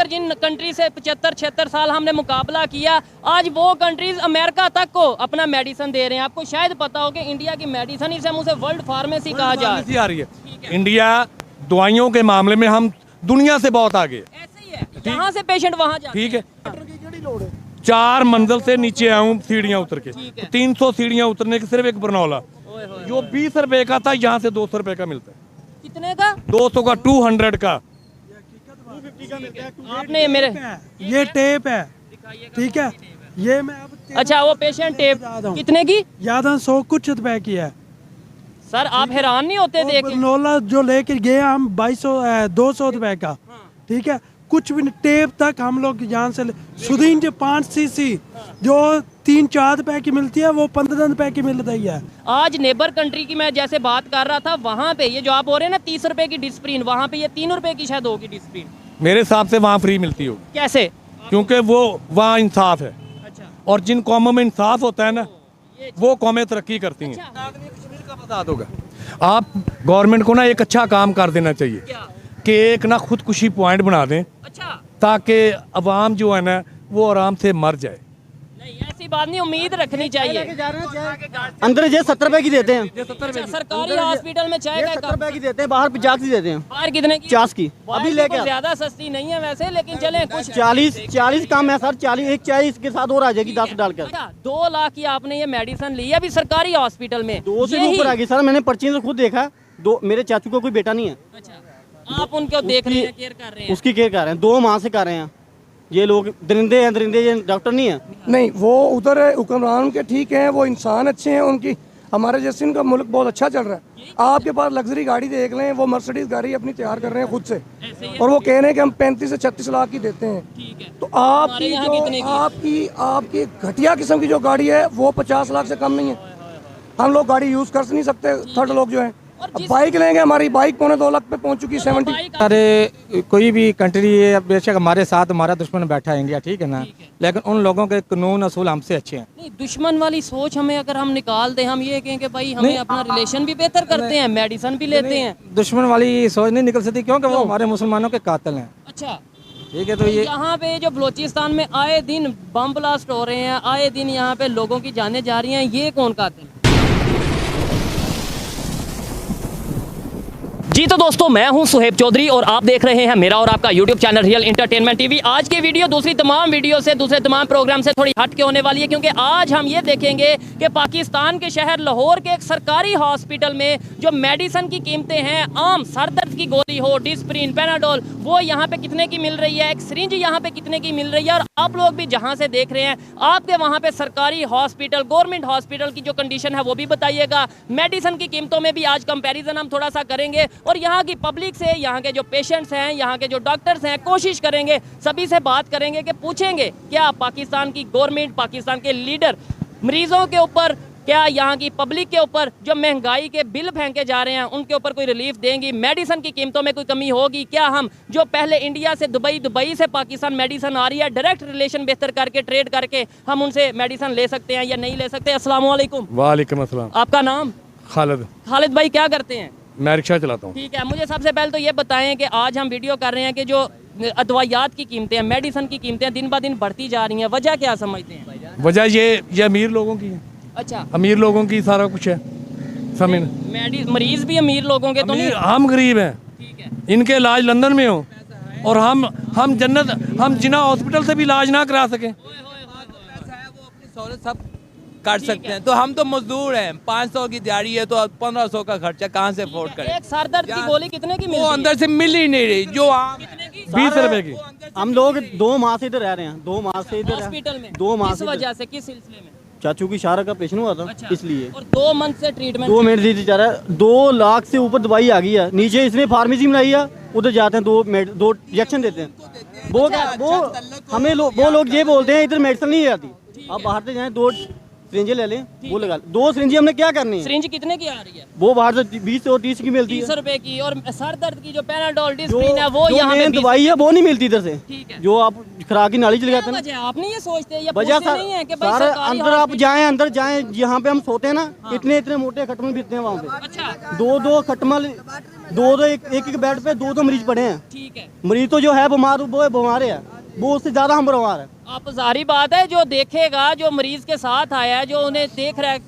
75 जिन country से 75-76 साल हमने मुकाबला किया, आज वो कंट्रीज अमेरिका तक को अपना मेडिसिन दे रहे हैं। आपको शायद पता हो कि इंडिया की मेडिसिन ही से मुझे वर्ल्ड फार्मेसी कहा जा रही है। इंडिया दवाइयों के मामले में हम दुनिया से बहुत आगे। ऐसे ही है, जहाँ से पेशेंट वहाँ जाते हैं। ठीक है, 4 मंजिल से नीचे आऊँ सीढ़ियाँ उतर के, 300 सीढ़ियाँ उतरने के सिर्फ एक बरनौला जो 20 रुपए का था, यहाँ से 200 रुपए का मिलता है। कितने का? 200 का, 200 का। आपने मेरे ये टेप है, ठीक है, ये मैं अब अच्छा वो पेशेंट टेप कितने की? याद 100 कुछ रुपए की है सर। आप हैरान नहीं होते देख के? नोला जो लेके गए हम 200 रुपए का, ठीक है, कुछ भी नहीं। टेप तक हम लोग यहाँ से सुदीन जो 5 सीसी जो 3-4 रुपए की मिलती है वो 15 रुपए की मिल रही है। आज नेबर कंट्री की मैं जैसे बात कर रहा था, वहाँ पे ये जो आप हो रहे हैं ना 30 रुपए की डिस्प्रिन, वहाँ पे ये 3 रुपए की शायद होगी डिस्प्रिन। मेरे हिसाब से वहाँ फ्री मिलती हो। कैसे? क्योंकि वो वहाँ इंसाफ है। अच्छा। और जिन कौमों में इंसाफ होता है ना, वो कौमें तरक्की करती हैं। आप गवर्नमेंट को ना एक अच्छा काम कर देना चाहिए कि एक ना खुदकुशी पॉइंट बना दें। अच्छा। ताकि अवाम जो है ना वो आराम से मर जाए। नहीं ऐसी बात नहीं, उम्मीद रखनी चाहिए। अंदर ये 70 रुपए की देते हैं। अच्छा, सरकारी हॉस्पिटल में चाय का 70 रुपए की देते हैं, बाहर 50 की देते हैं। बाहर कितने की? 50 की। अभी लेके ज्यादा सस्ती नहीं है वैसे, लेकिन चले कुछ 40 कम है सर। 40 एक चाय इसके साथ और आ जाएगी 10 डालकर। 2 लाख की आपने ये मेडिसिन ली है अभी सरकारी हॉस्पिटल में? 2 से ऊपर आ गई सर। मैंने पर्ची से खुद देखा। मेरे चाचू का कोई बेटा नहीं है। अच्छा, आप उनको देख रहे हैं, केयर कर रहे हैं? उसकी केयर कर रहे हैं, 2 माह से कर रहे हैं। ये लोग दरिंदे हैं, दरिंदे, ये डॉक्टर नहीं है। नहीं, वो उधर हुक्मरान के ठीक हैं, वो इंसान अच्छे हैं, उनकी हमारे जैसे इनका मुल्क बहुत अच्छा चल रहा है। आपके पास लग्जरी गाड़ी देख लें, वो मर्सिडीज गाड़ी अपनी तैयार कर रहे हैं खुद से, और वो कह रहे हैं कि हम 35 से 36 लाख की देते हैं। तो आपकी घटिया किस्म की जो गाड़ी है वो 50 लाख से कम नहीं है। हम लोग गाड़ी यूज कर नहीं सकते, थर्ड लोग जो है। अब बाइक लेंगे, हमारी बाइक 2.25 लाख पे पहुंच चुकी 70। अरे कोई भी कंट्री है, बेशक हमारे साथ हमारा दुश्मन बैठा है इंडिया, ठीक है ना, लेकिन उन लोगों के कानून असूल हमसे अच्छे हैं। नहीं, दुश्मन वाली सोच हमें अगर हम निकाल दें, हम ये कहें कि भाई हमें अपना रिलेशन भी बेहतर करते हैं, मेडिसिन भी लेते हैं। दुश्मन वाली सोच नहीं निकल सकती, क्योंकि वो हमारे मुसलमानों के कातिल हैं। अच्छा, ठीक है। तो ये यहाँ पे जो बलोचिस्तान में आए दिन बम ब्लास्ट हो रहे हैं, आए दिन यहाँ पे लोगों की जानें जा रही हैं, ये कौन कातिल? जी तो दोस्तों, मैं हूं सुहेब चौधरी और आप देख रहे हैं मेरा और आपका YouTube channel real entertainment TV. आज की वीडियो दूसरी तमाम वीडियो से, दूसरे तमाम प्रोग्राम से थोड़ी हट के होने वाली है, क्योंकि आज हम ये देखेंगे कि पाकिस्तान के शहर लाहौर के एक सरकारी हॉस्पिटल में जो मेडिसिन की कीमतें हैं, आम सर दर्द की गोली हो, डिस्प्रिन, पेनाडोल, वो यहाँ पे कितने की मिल रही है, एक सिरिंज यहाँ पे कितने की मिल रही है। और आप लोग भी जहाँ से देख रहे हैं, आपके वहाँ पे सरकारी हॉस्पिटल, गवर्नमेंट हॉस्पिटल की जो कंडीशन है वो भी बताइएगा। मेडिसिन की कीमतों में भी आज कंपेरिजन हम थोड़ा सा करेंगे, और यहाँ की पब्लिक से, यहाँ के जो पेशेंट्स हैं, यहाँ के जो डॉक्टर्स हैं, कोशिश करेंगे, सभी से बात करेंगे कि पूछेंगे क्या पाकिस्तान की गवर्नमेंट, पाकिस्तान के लीडर मरीजों के ऊपर, क्या यहाँ की पब्लिक के ऊपर जो महंगाई के बिल फेंके जा रहे हैं उनके ऊपर कोई रिलीफ देंगी, मेडिसिन की कीमतों में कोई कमी होगी क्या? हम जो पहले इंडिया से दुबई, दुबई से पाकिस्तान मेडिसिन आ रही है, डायरेक्ट रिलेशन बेहतर करके, ट्रेड करके हम उनसे मेडिसिन ले सकते हैं या नहीं ले सकते? अस्सलाम वालेकुम। वालेकुम अस्सलाम। आपका नाम? खालिद। खालिद भाई, क्या करते हैं? मैं रिक्शा चलाता हूँ। ठीक है, मुझे सबसे पहले तो ये बताएं कि आज हम वीडियो कर रहे हैं कि जो अदवायात की कीमतें हैं, मेडिसिन की कीमतें दिन ब दिन बढ़ती जा रही हैं, वजह क्या समझते हैं? वजह ये अमीर लोगों की है। अच्छा, अमीर लोगों की सारा कुछ है। मरीज भी अमीर लोगों के तो नहीं? हम गरीब हैं। ठीक है। इनके इलाज लंदन में हो और हम जिन्ना हॉस्पिटल से भी इलाज ना करा सके। सब कर सकते हैं, तो हम तो मजदूर हैं। 500 की दिहाड़ी है तो 1500 का खर्चा कहाँ से अफोर्ड करें? एक सर दर्द की गोली कितने की मिलती है? वो अंदर से मिल ही नहीं रही, जो 20 रुपए की। हम लोग 2 माह से इधर रह रहे हैं, 2 माह से इधर हॉस्पिटल में। 2 माह किस से वजह से, किस सिलसिले में? चाचू की शारा का ऑपरेशन हुआ था। अच्छा। इसलिए। और 2 मंथ से ट्रीटमेंट। 2 मिनट दी जा रहा है, 2 लाख से ऊपर दवाई आ गई है। नीचे इसने फार्मेसी बनाई है, उधर जाते हैं 2 इंजेक्शन देते हैं। वो हमें वो लोग ये बोलते हैं इधर मेडिसिन नहीं आती, आप बाहर से जाएं 2 सिरिंजें ले लें, वो लगा 2 सिरिंजें हमने क्या करनी है? सिरिंज कितने की आ रही है? वो बाहर से 20 और 30 की मिलती है। 30 रुपए की। और सर दर्द की जो पेनाडोल, डिस्प्रिन है, वो यहाँ पे दवाई है वो नहीं मिलती इधर से। ठीक है। जो आप खुराक की नाली चले जाते हैं ना, आप नहीं ये सोचते या वजह पूछते नहीं है कि भाई सर सरकारी अंदर आप जाएं, अंदर जाएं, यहाँ पे हम सोते हैं ना, इतने मोटे खटमल फिरते हैं वहाँ पे। अच्छा। 2 खटमल एक बेड पे दो मरीज पड़े हैं। ठीक है, मरीज तो जो है बीमार वो बीमार है, वो उससे ज्यादा हम बीमार है। आप जाहिर बात है जो देखेगा, जो मरीज के साथ आया है, जो उन्हें देख रहा है,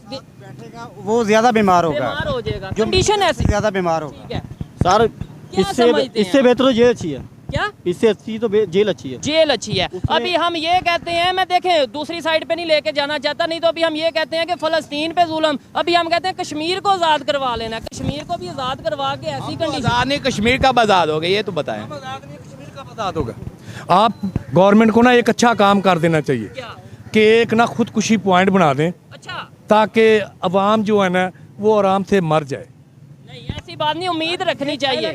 वो ज्यादा बीमार होगा, बीमार हो जाएगा। कंडीशन ऐसी, ज्यादा बीमार होगा। ठीक है। सर क्या समझते हैं इससे बेहतर तो जेल अच्छी है, क्या इससे अच्छी तो जेल अच्छी है। जेल अच्छी है। अभी हम ये कहते हैं, मैं देखें दूसरी साइड पे नहीं लेके जाना चाहता, नहीं तो अभी हम ये कहते हैं कि फलस्तीन पे जुल्म, अभी हम कहते हैं कश्मीर को आज़ाद करवा लेना, कश्मीर को भी आज़ाद करवा के ऐसी कंडीशन। आज़ाद नहीं, कश्मीर का आज़ाद हो गया, ये तो बताएं। कश्मीर का आज़ाद होगा। आप गवर्नमेंट को ना एक अच्छा काम कर देना चाहिए कि एक ना खुदकुशी पॉइंट बना दें, अच्छा, ताकि अवाम जो है ना वो आराम से मर जाए। नहीं ऐसी बात नहीं, उम्मीद रखनी चाहिए।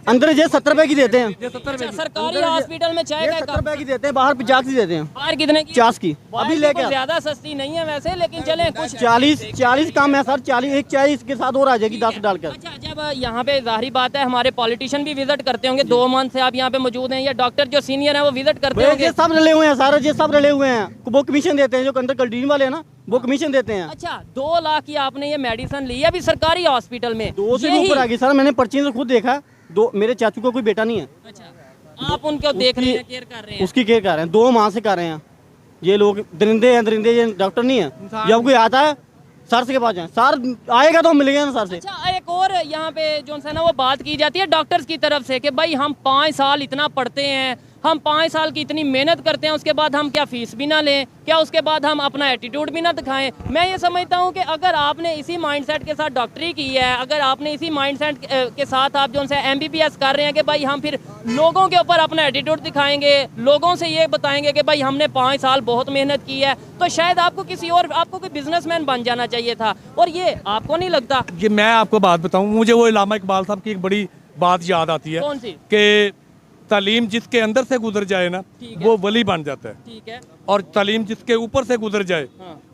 अंदर जे 70 रुपए की देते हैं, अच्छा, सरकारी हॉस्पिटल में चाय का 70 रुपए की देते हैं, बाहर 50 की देते हैं। बाहर कितने की? 50 की अभी लेके ज्यादा सस्ती नहीं है वैसे, लेकिन चले कुछ 40 कम है सर, 40 एक चाय इसके साथ और आ जाएगी 10 डालकर। अच्छा, जब यहाँ पे जाहिर बात है हमारे पॉलिटिशियन भी विजिट करते होंगे, 2 मंथ से आप यहाँ पे मौजूद हैं, या डॉक्टर जो सीनियर है वो विजिट करते होंगे। ये सब रले हुए हैं सारे, ये सब रले हुए हैं, वो कमीशन देते हैं, जो अंदर कंटीन वाले हैं ना वो कमीशन देते हैं। अच्छा, 2 लाख की आपने ये मेडिसिन ली है अभी सरकारी हॉस्पिटल में? 2 से ऊपर आ गई सर, मैंने पर्ची में खुद देखा। मेरे चाचू को कोई बेटा नहीं है। अच्छा, आप उनको देख रहे हैं, केयर कर रहे हैं? उसकी केयर कर रहे हैं, 2 माह से कर रहे हैं। ये लोग दरिंदे हैं, दरिंदे, ये डॉक्टर नहीं है। जब कोई आता है सर के पास जाए, सर आएगा तो मिलेगा ना सर से। अच्छा, एक और यहाँ पे जो है ना वो बात की जाती है डॉक्टर्स की तरफ से कि भाई हम 5 साल इतना पढ़ते हैं, हम 5 साल की इतनी मेहनत करते हैं, उसके बाद हम क्या फीस भी ना लें, क्या उसके बाद हम अपना एटीट्यूड भी ना दिखाएं। मैं ये समझता हूँ कि अगर आपने इसी माइंडसेट के साथ डॉक्टरी की है, अगर आपने इसी माइंडसेट के साथ आप जो है MBBS कर रहे हैं कि भाई हम फिर लोगों के ऊपर अपना एटीट्यूड दिखाएंगे, लोगों से ये बताएंगे कि भाई हमने 5 साल बहुत मेहनत की है, तो शायद आपको किसी और, आपको कोई बिजनेसमैन बन जाना चाहिए था। और ये आपको नहीं लगता? ये मैं आपको बात बताऊं, मुझे वो इलामा इकबाल साहब की एक बड़ी बात याद आती है। कौन सी? कि तालीम जिसके अंदर से गुजर जाए ना वो वली बन जाता है, ठीक है, और तालीम जिसके ऊपर से गुजर जाए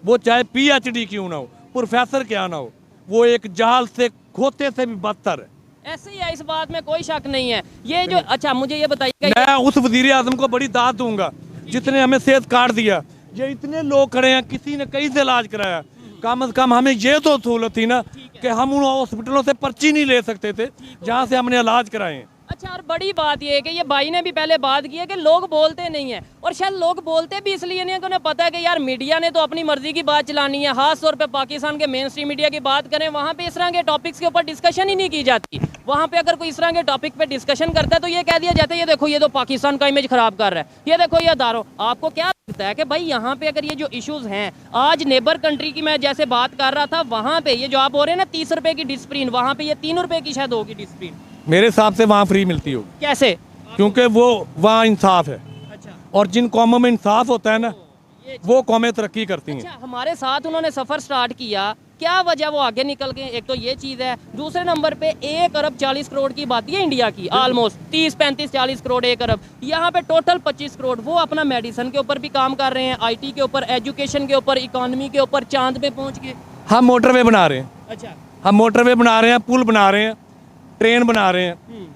वो चाहे PhD क्यों ना हो, प्रोफेसर क्या ना हो, वो एक जहाल से खोते से भी बदतर है। ऐसे ही है, इस बात में कोई शक नहीं है। ये जो, अच्छा मुझे ये बताइएगा, मैं उस वजीर आजम को बड़ी दाद दूंगा जिसने हमें सेहत कार्ड दिया। ये इतने लोग खड़े हैं, किसी ने कहीं से इलाज कराया, कम से कम हमें ये तो सहूलत थी ना कि हम उन हॉस्पिटलों से पर्ची नहीं ले सकते थे जहाँ से हमने इलाज कराए। अच्छा, और बड़ी बात ये है कि ये भाई ने भी पहले बात की है कि लोग बोलते नहीं है, और शायद लोग बोलते भी इसलिए नहीं है कि उन्हें पता है कि यार मीडिया ने तो अपनी मर्जी की बात चलानी है। खास तौर पे पाकिस्तान के मेन स्ट्रीम मीडिया की बात करें, वहाँ पे इस तरह के टॉपिक्स के ऊपर डिस्कशन ही नहीं की जाती। वहाँ पे अगर कोई इस तरह के टॉपिक पे डिस्कशन करता है तो ये कह दिया जाता है ये देखो ये तो पाकिस्तान का इमेज खराब कर रहा है, ये देखो ये दारो। आपको क्या लगता है कि भाई यहाँ पे अगर ये जो इश्यूज हैं, आज नेबर कंट्री की मैं जैसे बात कर रहा था, वहाँ पे ये जो आप हो रहे हैं ना 30 रुपए की डिस्प्रिन, वहाँ पे ये 3 रुपए की शायद होगी डिस्प्रिन। मेरे हिसाब से वहाँ फ्री मिलती होगी। कैसे? क्योंकि वो वहाँ इंसाफ है। अच्छा, और जिन कौमों में इंसाफ होता है ना वो कौमें तरक्की करती हैं। अच्छा, हमारे साथ उन्होंने सफ़र स्टार्ट किया, क्या वजह वो आगे निकल गए? एक तो ये चीज़ है, दूसरे नंबर पे 1 अरब 40 करोड़ की बात है इंडिया की, ऑलमोस्ट 30, 35, 40 करोड़ 1 अरब, यहाँ पे टोटल 25 करोड़ वो अपना मेडिसिन के ऊपर भी काम कर रहे हैं, IT के ऊपर, एजुकेशन के ऊपर, इकोनॉमी के ऊपर, चांद पे पहुँच गए। हम मोटरवे बना रहे हैं। अच्छा, हम मोटरवे बना रहे हैं, पुल बना रहे हैं, ट्रेन बना रहे हैं।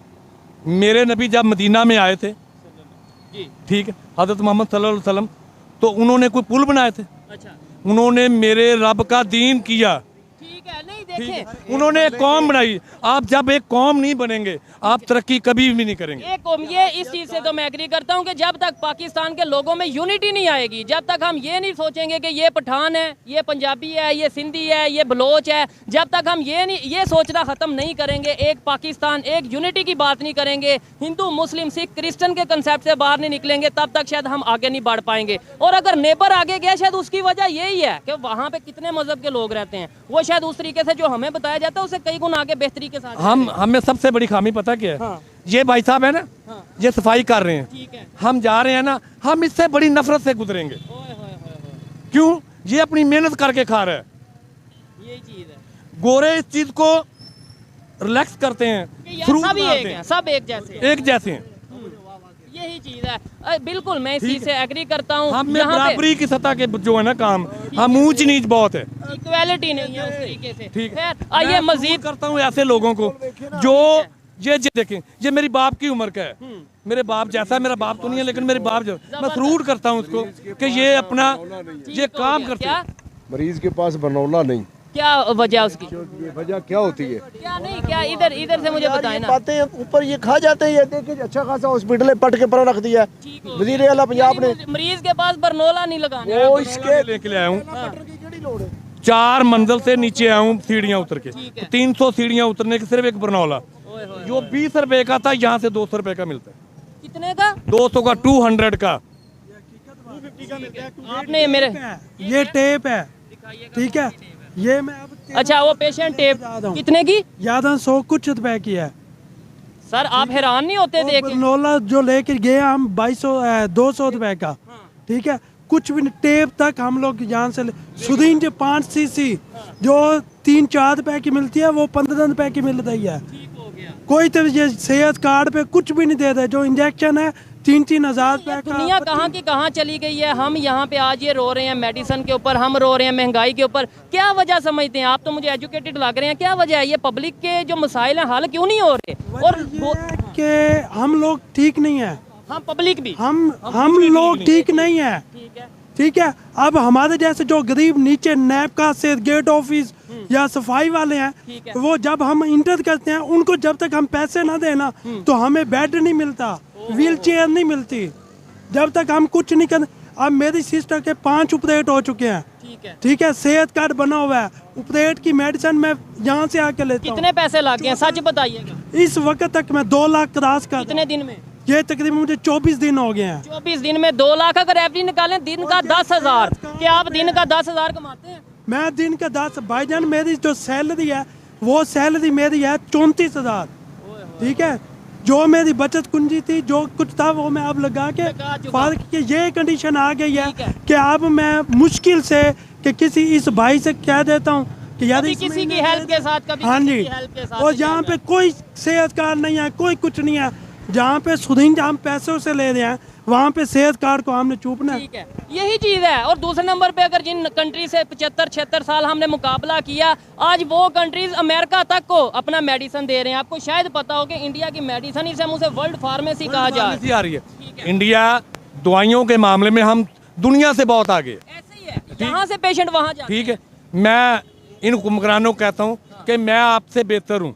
मेरे नबी जब मदीना में आए थे, ठीक है, हज़रत मोहम्मद सल्लल्लाहु अलैहि वसल्लम, तो उन्होंने कोई पुल बनाए थे? अच्छा, उन्होंने मेरे रब का दीन किया, ठीक है, नहीं देखें, उन्होंने एक कौम बनाई। आप जब एक कौम नहीं बनेंगे आप तरक्की कभी भी नहीं करेंगे। एक कौम, ये इस चीज़ से तो मैं एग्री करता हूँ कि जब तक पाकिस्तान के लोगों में यूनिटी नहीं आएगी, जब तक हम ये नहीं सोचेंगे कि ये पठान है, ये पंजाबी है, ये सिंधी है, ये बलोच है, जब तक हम ये सोचना ख़त्म नहीं करेंगे, एक पाकिस्तान, एक यूनिटी की बात नहीं करेंगे, हिंदू मुस्लिम सिख क्रिश्चियन के कंसेप्ट से बाहर नहीं निकलेंगे, तब तक शायद हम आगे नहीं बढ़ पाएंगे। और अगर नेबर आगे गया शायद उसकी वजह यही है कि वहाँ पे कितने मजहब के लोग रहते हैं, वो शायद उस तरीके से जो हमें बताया जाता है उससे कई गुना आगे बेहतरी के साथ। हमें सबसे बड़ी खामी पता क्या है? हाँ। ये भाई साहब है ना, हाँ। ये सफाई कर रहे हैं, ठीक है, हम जा रहे हैं ना, हम इससे बड़ी नफरत से गुजरेंगे। ओए होए होए होए, क्यों? ये अपनी मेहनत करके खा रहा है। यही चीज़ है गोरे इस चीज को रिलैक्स करते हैं, कि यार फ्रूट सब ही एक बनाते हैं, हैं, सब एक जैसे हैं। एक जैसे हैं। यही चीज़ है, बिल्कुल मैं इस चीज़ से एग्री करता हूँ। हम में बराबरी की सतह के जो है ना काम, हम ऊंच नीच बहुत है, इक्वालिटी नहीं है उस तरीके से। ठीक है। खैर, आइए मैं मजीद करता हूँ ऐसे लोगों को जो ये देखें, ये मेरी बाप की उम्र का है, मेरे बाप जैसा, मेरा बाप तो नहीं है लेकिन मेरे बाप जैसा, मैं सलूट करता हूँ उसको कि ये अपना ये काम करते हैं। क्या मरीज के पास बनौला नहीं, क्या वजह उसकी? वजह क्या होती है? क्या नहीं, क्या इधर से मुझे बताएं ना। बातें ऊपर ये खा जाते हैं, ये देखिए अच्छा खासा हॉस्पिटल है, पट के पर रख दिया वजीर आला पंजाब ने। मरीज के पास बरनोला नहीं लगाना। वो इसके लेके ले आया हूँ, 4 मंजिल से नीचे आया हूँ सीढ़ियाँ उतर के, 300 सीढ़ियाँ उतरने की सिर्फ एक बरनौला, जो 20 रुपए का था यहाँ से 200 रुपए का मिलता है। कितने का? 200 का, 200 का। आपने मेरे ये टेप है, ठीक है, ये मैं अब अच्छा वो पेशेंट टेप कितने की? याद 100 कुछ रुपए की है सर। आप हैरान नहीं होते देख के? नोला जो लेके गए हम 200 रुपए का, ठीक है, कुछ भी नहीं, टेप तक हम लोग यहाँ से सुदीन जो 5 सीसी जो 3-4 रुपए की मिलती है वो 15 रुपए की मिल रही है। कोई तो ये सेहत कार्ड पे कुछ भी नहीं दे रहे, जो इंजेक्शन है 3-3 हजार रुपए का। दुनिया कहाँ की कहाँ चली गई है। हम यहाँ पे आज ये रो रहे हैं मेडिसिन के ऊपर, हम रो रहे हैं महंगाई के ऊपर। क्या वजह समझते हैं आप? तो मुझे एजुकेटेड लग रहे हैं। क्या वजह है? ये पब्लिक के जो मसाइल हैं हल क्यों नहीं हो रहे? और कि हम लोग ठीक नहीं है, हम पब्लिक भी हम लोग ठीक नहीं है, ठीक है। अब हमारे जैसे जो गरीब नीचे नैपका से गेट ऑफिस या सफाई वाले हैं, वो जब हम इंटर करते हैं उनको जब तक हम पैसे ना देना तो हमें बेड नहीं मिलता, व्हील चेयर नहीं मिलती, जब तक हम कुछ नहीं कर। अब मेरी सिस्टर के 5 ऑपरेट हो चुके हैं, ठीक है, सेहत कार्ड बना हुआ है, ऑपरेट की मेडिसिन मैं यहाँ से आके लेता हूँ। कितने पैसे लगे हैं सच बताइएगा? इस वक्त तक मैं 2 लाख क्रॉस कर। कितने दिन में? ये तकरीबन मुझे 24 दिन हो गए हैं। 24 दिन में 2 लाख अगर एवरेज निकालें दिन का 10,000। क्या आप दिन का 10,000 कमाते हैं? मैं दिन का 10 भाईजान, मेरी जो सैलरी है वो सैलरी मेरी है 34,000, ठीक है। जो मेरी बचत कुंजी थी, जो कुछ था वो मैं अब लगा के फार्क के ये कंडीशन आ गई है कि अब मैं मुश्किल से कि किसी इस भाई से कह देता हूँ कि यार किसी की हेल्प के साथ, कभी हाँ किसी जी, की हेल्प के साथ। और यहाँ पे कोई सेहत कार्ड नहीं है, कोई कुछ नहीं है। जहाँ पे सुदीन हम पैसों से ले रहे हैं वहाँ पे सेहत कार्ड को हमने चूपना है। ठीक है, यही चीज़ है। और दूसरे नंबर पे अगर जिन कंट्री से 75-76 साल हमने मुकाबला किया, आज वो कंट्रीज अमेरिका तक को अपना मेडिसिन दे रहे हैं। आपको शायद पता हो कि इंडिया की मेडिसिन इसे मुझे वर्ल्ड फार्मेसी कहा जा आ रही है। इंडिया दवाइयों के मामले में हम दुनिया से बहुत आगे। ऐसे ही है, जहाँ से पेशेंट वहाँ जाते हैं। ठीक है, मैं इन हुक्मरानों को कहता हूँ कि मैं आपसे बेहतर हूँ,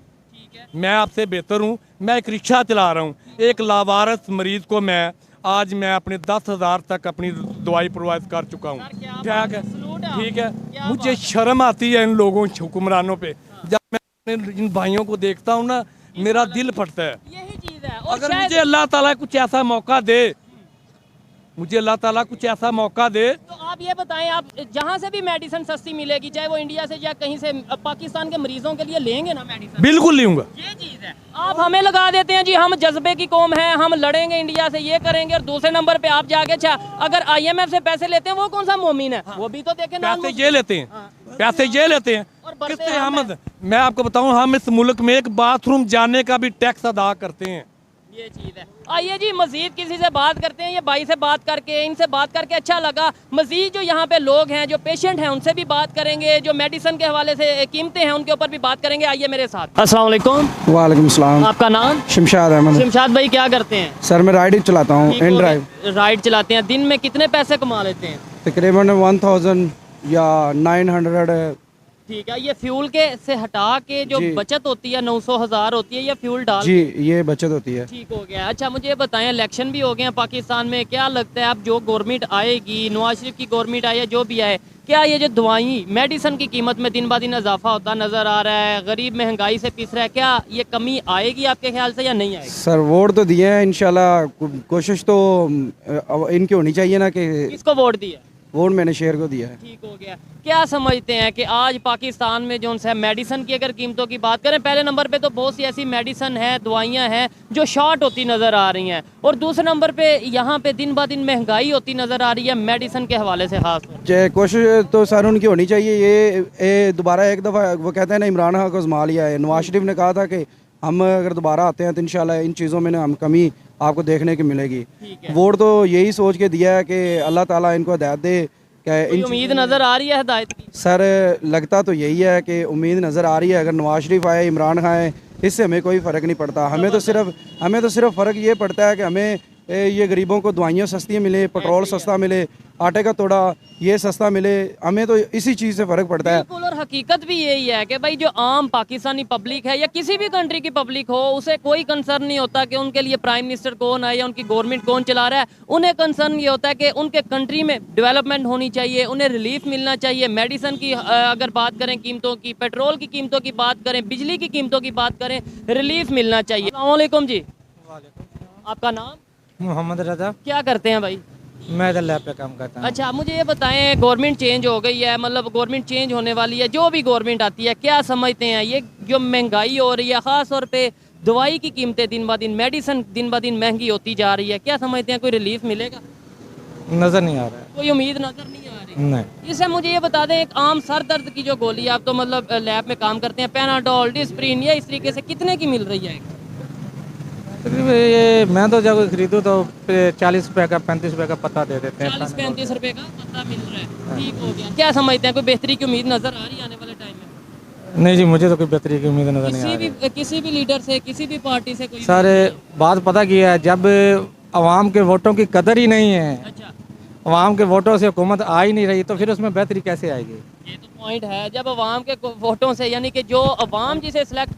मैं आपसे बेहतर हूँ। मैं एक रिक्शा चला रहा हूँ, एक लावारिस मरीज को मैं आज मैं अपने 10,000 तक अपनी दवाई प्रोवाइड कर चुका हूँ। ठीक है, मुझे शर्म आती है इन लोगों हुक्मरानों पे। जब मैं इन भाइयों को देखता हूँ ना, मेरा दिल फटता है। यही चीज़ है। और अगर मुझे अल्लाह ताला कुछ ऐसा मौका दे, मुझे अल्लाह ताला कुछ ऐसा मौका दे, तो आप ये बताएं, आप जहाँ से भी मेडिसिन सस्ती मिलेगी, चाहे वो इंडिया से या कहीं से, पाकिस्तान के मरीजों के लिए लेंगे ना मेडिसिन? बिल्कुल लूंगा। ये चीज़ है। आप हमें लगा देते हैं जी हम जज्बे की कौम है, हम लड़ेंगे इंडिया से, ये करेंगे, और दूसरे नंबर पे आप जाके अच्छा अगर IMF से पैसे लेते हैं वो कौन सा मोमिन है? वो भी तो देखें। पैसे ये लेते हैं, पैसे ये लेते हैं। किससे हम? मैं आपको बताऊं, हम इस मुल्क में एक बाथरूम जाने का भी टैक्स अदा करते हैं। ये चीज़ है। आइए जी मजीद किसी से बात करते हैं। ये भाई से बात करके, इनसे बात करके अच्छा लगा। मजीद जो यहाँ पे लोग हैं, जो पेशेंट हैं, उनसे भी बात करेंगे, जो मेडिसिन के हवाले से कीमतें हैं उनके ऊपर भी बात करेंगे। आइए मेरे साथ। अस्सलाम वालेकुम। वालेकुम सलाम। आपका नाम? शमशाद अहमद। शमशाद भाई क्या करते हैं? सर मैं राइड चलाता हूँ, इन ड्राइव। राइड चलाते हैं। दिन में कितने पैसे कमा लेते हैं? तकरीबन 1000 या 900। ठीक है, ये फ्यूल के से हटा के जो बचत होती है 900-1000 होती है, ये फ्यूल डाल? जी, ये बचत होती है। ठीक हो गया। अच्छा मुझे ये बताएं, इलेक्शन भी हो गए हैं पाकिस्तान में, क्या लगता है अब जो गवर्नमेंट आएगी, नवाज शरीफ की गवर्नमेंट आए या जो भी आए, क्या ये जो दवाई मेडिसिन की कीमत में दिन ब दिन इजाफा होता नज़र आ रहा है, गरीब महंगाई से पिस रहा है, क्या ये कमी आएगी आपके ख्याल से या नहीं आएगी? सर वोट तो दिए हैं, इंशाल्लाह कोशिश तो इनकी होनी चाहिए ना। कि किसको वोट दिया? वोट मैंने शेयर को दिया है। ठीक हो गया। क्या समझते हैं कि आज पाकिस्तान में जो है मेडिसिन की अगर कीमतों की बात करें, पहले नंबर पे तो बहुत सी ऐसी मेडिसिन है, दवाइयाँ हैं जो शॉर्ट होती नज़र आ रही हैं, और दूसरे नंबर पे यहाँ पे दिन ब दिन महंगाई होती नज़र आ रही है मेडिसिन के हवाले से खास। कोशिश तो सर उनकी होनी चाहिए। ये दोबारा एक दफ़ा वो कहते हैं ना, इमरान खान को आजमा लिया है। नवाज शरीफ ने कहा था कि हम अगर दोबारा आते हैं तो इंशाल्लाह इन चीज़ों में ना हम कमी आपको देखने की मिलेगी। वोट तो यही सोच के दिया है कि अल्लाह ताला इनको हिदायत दे। उम्मीद नज़र आ रही है हिदायत की? सर लगता तो यही है कि उम्मीद नज़र आ रही है। अगर नवाज शरीफ आए, इमरान खान आए, इससे हमें कोई फ़र्क नहीं पड़ता। हमें तो सिर्फ फ़र्क ये पड़ता है कि हमें ये गरीबों को दवाइयाँ सस्ती मिले, पेट्रोल सस्ता मिले, आटे का तोड़ा ये सस्ता मिले। हमें तो इसी चीज़ से फ़र्क पड़ता है। और हकीकत भी यही है कि भाई जो आम पाकिस्तानी पब्लिक है या किसी भी कंट्री की पब्लिक हो, उसे कोई कंसर्न नहीं होता कि उनके लिए प्राइम मिनिस्टर कौन है या उनकी गवर्नमेंट कौन चला रहा है। उन्हें कंसर्न ये होता है कि उनके कंट्री में डेवलपमेंट होनी चाहिए, उन्हें रिलीफ मिलना चाहिए। मेडिसिन की अगर बात करें, कीमतों की, पेट्रोल की कीमतों की बात करें, बिजली की कीमतों की बात करें, रिलीफ मिलना चाहिए। अस्सलाम वालेकुम जी। आपका नाम? मोहम्मद रजा। क्या करते हैं भाई? मैं इधर लैब पे काम करता हूँ। अच्छा, मुझे ये बताएं, गवर्नमेंट चेंज हो गई है, मतलब गवर्नमेंट चेंज होने वाली है, जो भी गवर्नमेंट आती है, क्या समझते हैं ये जो महंगाई हो रही है, ख़ास तौर पे दवाई की कीमतें दिन ब दिन, मेडिसिन दिन ब दिन महंगी होती जा रही है, क्या समझते हैं कोई रिलीफ मिलेगा? नज़र नहीं आ रहा है, कोई उम्मीद नज़र नहीं आ रही। नहीं। इससे मुझे ये बता दें, एक आम सर दर्द की जो गोली, आप तो मतलब लैब में काम करते हैं, पैनाडोल, डिस्प्रिन, ये इस तरीके से कितने की मिल रही है? तकरीबन ये मैं तो जब खरीदूँ तो 40 रुपये का 35 रुपये का पत्ता दे देते हैं। 40-35 रुपए का पत्ता मिल रहा है, ठीक हो गया। क्या समझते हैं कोई बेहतरी की उम्मीद नज़र आ रही है आने वाले टाइम में? नहीं जी, मुझे तो कोई बेहतरी की उम्मीद नज़र नहीं आ रही। किसी भी लीडर से, किसी भी पार्टी से कोई? सर बात पता की है, जब आवाम के वोटों की कदर ही नहीं है, अच्छा, आवाम के वोटों से हुकूमत आ ही नहीं रही, तो फिर उसमें बेहतरी कैसे आएगी? ये तो पॉइंट है। जब अवाम के वोटों से, यानी कि जो अवाम जिसे इलेक्ट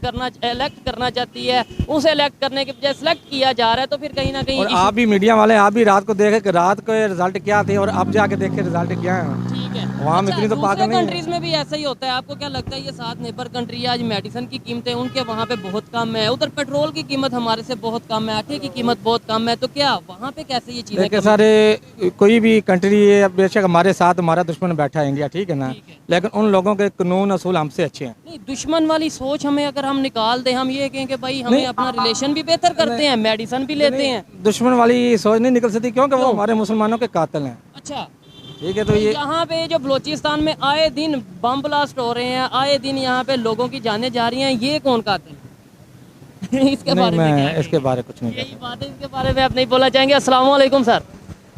करना चाहती है, उसे इलेक्ट करने के बजाय सिलेक्ट किया जा रहा है, तो फिर कहीं ना कहीं और आप भी मीडिया वाले, आप भी रात को देखे कि रात को रिजल्ट क्या थे और अब जाके देखे रिजल्ट क्या है। ठीक है, वहाँ इतनी तो पागल नहीं है। कंट्रीज में भी ऐसा ही होता है। आपको क्या लगता है ये 7 नेबर कंट्री, आज मेडिसिन की कीमतें उनके वहाँ पे बहुत कम है, उधर पेट्रोल की कीमत हमारे से बहुत कम है, आटे की कीमत बहुत कम है, तो क्या वहाँ पे कैसे ये चीज़ें? देखिए सारे कोई भी कंट्री है, बेशक हमारे साथ हमारा दुश्मन बैठा है इंडिया, ठीक है ना, लेकिन उन लोगों के कानून असूल हमसे अच्छे हैं। नहीं, दुश्मन वाली सोच हमें अगर हम निकाल दें, हम ये कहें कि भाई हमें अपना रिलेशन भी बेहतर करते हैं, मेडिसिन भी लेते हैं, दुश्मन वाली सोच नहीं निकल सकती, क्योंकि वो हमारे मुसलमानों के कातिल हैं। अच्छा, ठीक है, तो ये यहाँ पे जो बलोचिस्तान में आए दिन बम ब्लास्ट हो रहे हैं, आए दिन यहाँ पे लोगों की जानें जा रही हैं, ये कौन कातिल है? इसके बारे में मैं इसके बारे कुछ नहीं यही बात है, इसके बारे में आप नहीं बोलना चाहेंगे? अस्सलाम वालेकुम सर।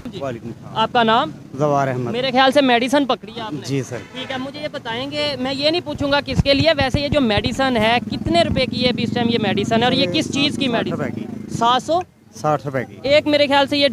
आपका नाम? जवार अहमद। मेरे ख्याल से मेडिसिन पकड़ी है आपने। जी सर। ठीक है, मुझे ये बताएंगे, मैं ये नहीं पूछूंगा किसके लिए, वैसे ये जो मेडिसिन है कितने रुपए की है इस टाइम ये मेडिसिन है, और ये किस चीज़ की मेडिसिन? 760 रुपए की एक। मेरे ख्याल से ये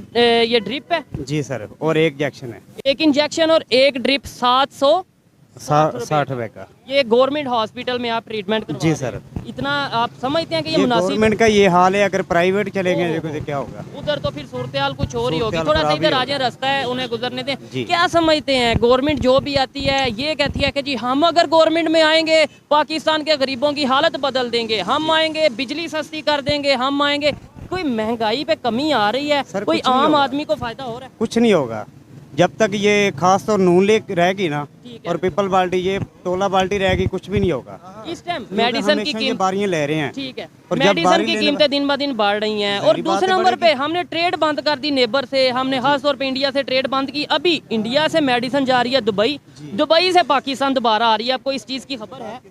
ड्रिप है? जी सर, और एक इंजेक्शन है। एक इंजेक्शन और एक ड्रिप 760 रुपए का। ये गवर्नमेंट हॉस्पिटल में आप ट्रीटमेंट करवा जी रहे सर। हैं। इतना आप समझते हैं कि ये ये मुनासिब? गवर्नमेंट का ये हाल है, अगर प्राइवेट चलेंगे तो क्या होगा? उधर तो फिर सूरत हाल कुछ और ही होगी। सूरत-ए-हाल थोड़ा सा खराब ही इधर आ होगी। जाए, रास्ता है, उन्हें गुजरने दें। जी। क्या समझते हैं, गवर्नमेंट जो भी आती है ये कहती है कि जी हम अगर गवर्नमेंट में आएंगे पाकिस्तान के गरीबों की हालत बदल देंगे, हम आएंगे बिजली सस्ती कर देंगे, हम आएंगे, कोई महंगाई पे कमी आ रही है? सर, कोई कुछ नहीं आम होगा। आदमी को फायदा हो रहा है? कुछ नहीं होगा जब तक ये खास तौर नून ले रहेगी ना, ठीक है। और पीपल बाल्टी, ये तोला बाल्टी रहेगी, कुछ भी नहीं होगा। इस टाइम क्योंकि मेडिसिन की हमेशा ये कीमत, बारियां ले रहे हैं। ठीक है, और जब मेडिसिन बारी की लेने कीमतें दिन ब दिन बढ़ रही हैं, और सारी दूसरे बातें नंबर पे बढ़ेगी। हमने ट्रेड बंद कर दी नेबर से, हमने खास तौर पे इंडिया से ट्रेड बंद की। अभी इंडिया से मेडिसिन जा रही है दुबई, दुबई से पाकिस्तान दोबारा आ रही है, आपको इस चीज़ की खबर है?